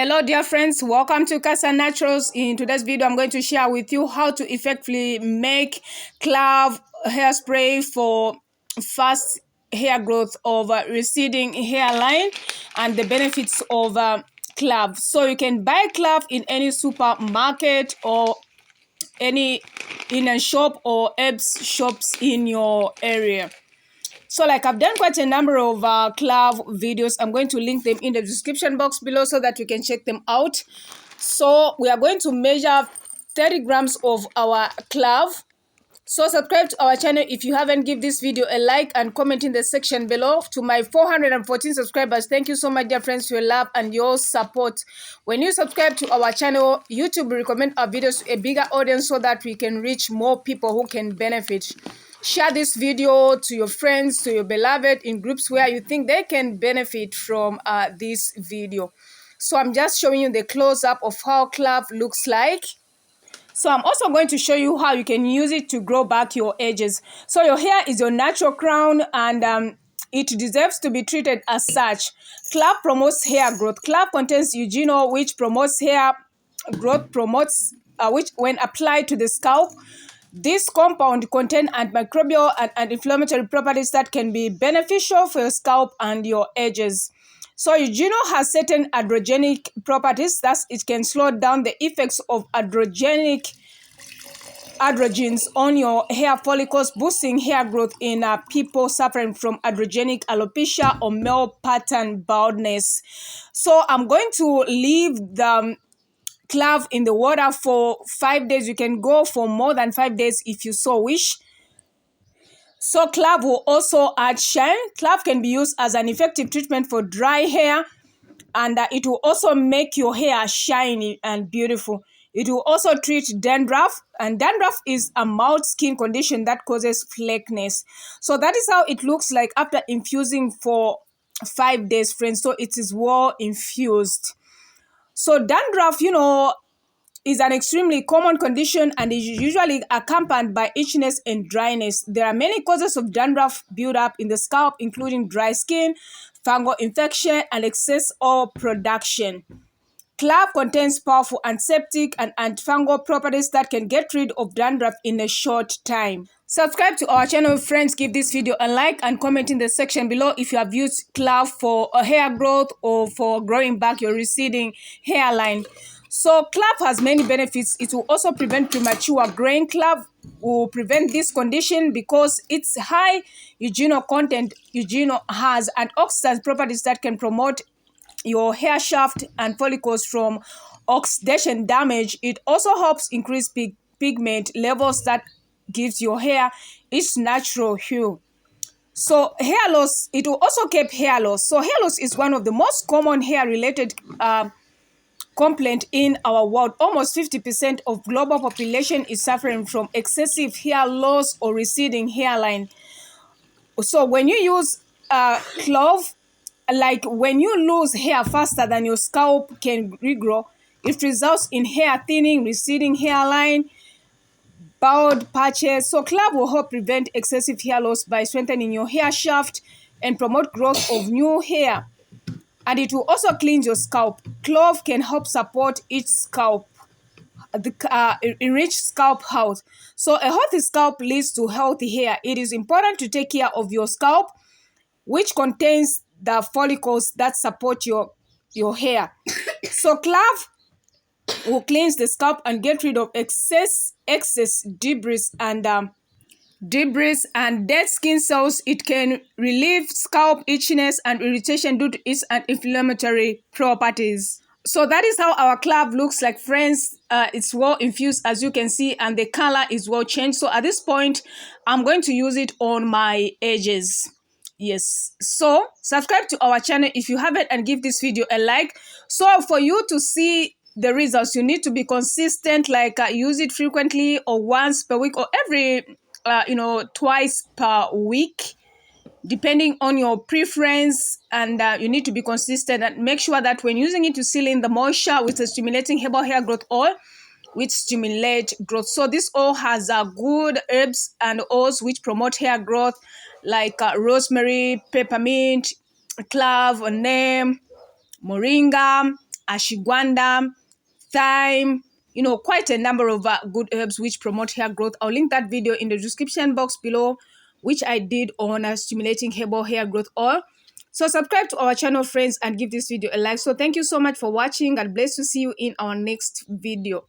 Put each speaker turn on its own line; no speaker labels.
Hello dear friends, welcome to Cassia Naturals. In today's video, I'm going to share with you how to effectively make Clove hairspray for fast hair growth of receding hairline and the benefits of Clove. So you can buy Clove in any supermarket or any in a shop or herbs shops in your area. So like I've done quite a number of Clove videos. I'm going to link them in the description box below so that you can check them out. So we are going to measure 30 grams of our Clove. So subscribe to our channel if you haven't. Give this video a like and comment in the section below. To my 414 subscribers, thank you so much dear friends for your love and your support. When you subscribe to our channel, YouTube will recommend our videos to a bigger audience so that we can reach more people who can benefit. Share this video to your friends, to your beloved, in groups where you think they can benefit from this video. So I'm just showing you the close-up of how Clove looks like. So I'm also going to show you how you can use it to grow back your edges. So your hair is your natural crown and it deserves to be treated as such. Clove promotes hair growth. Clove contains eugenol, which promotes hair growth, which when applied to the scalp. This compound contains antimicrobial and anti-inflammatory properties that can be beneficial for your scalp and your edges. So eugenol has certain androgenic properties, thus it can slow down the effects of androgens on your hair follicles, boosting hair growth in people suffering from androgenic alopecia or male pattern baldness. So I'm going to leave the Clove in the water for 5 days. You can go for more than 5 days if you so wish. So Clove will also add shine. Clove can be used as an effective treatment for dry hair, and it will also make your hair shiny and beautiful. It will also treat dandruff, and dandruff is a mild skin condition that causes flakiness. So that is how it looks like after infusing for 5 days, friends. So it is well infused. So dandruff, is an extremely common condition and is usually accompanied by itchiness and dryness. There are many causes of dandruff build-up in the scalp, including dry skin, fungal infection, and excess oil production. Clove contains powerful antiseptic and antifungal properties that can get rid of dandruff in a short time. Subscribe to our channel, friends. Give this video a like and comment in the section below if you have used Clove for hair growth or for growing back your receding hairline. So Clove has many benefits. It will also prevent premature graying. Clove will prevent this condition because its high eugenol content. Eugenol has antioxidant properties that can promote your hair shaft and follicles from oxidation damage. It also helps increase pigment levels that gives your hair its natural hue. So hair loss, it will also keep hair loss. So hair loss is one of the most common hair-related complaint in our world. Almost 50% of global population is suffering from excessive hair loss or receding hairline. So when you use Clove, like when you lose hair faster than your scalp can regrow, it results in hair thinning, receding hairline, bald patches. So Clove will help prevent excessive hair loss by strengthening your hair shaft and promote growth of new hair. And it will also cleanse your scalp. Clove can help support each scalp, enrich scalp health. So a healthy scalp leads to healthy hair. It is important to take care of your scalp, which contains the follicles that support your hair. So Clove will cleanse the scalp and get rid of excess debris and dead skin cells. It can relieve scalp itchiness and irritation due to its anti-inflammatory properties. So that is how our Clove looks like, friends. It's well infused, as you can see, and the color is well changed. So at this point, I'm going to use it on my edges. Yes, so subscribe to our channel if you haven't and give this video a like. So for you to see the results, you need to be consistent, like use it frequently or once per week or every twice per week, depending on your preference. And you need to be consistent and make sure that when using it, you seal in the moisture with a stimulating herbal hair growth oil which stimulate growth. So this oil has good herbs and oils which promote hair growth, like rosemary, peppermint, clove, neem, moringa, ashwagandha, thyme, quite a number of good herbs which promote hair growth. I'll link that video in the description box below, which I did on stimulating herbal hair growth oil. So subscribe to our channel, friends, and give this video a like. So thank you so much for watching. God bless you. See you in our next video.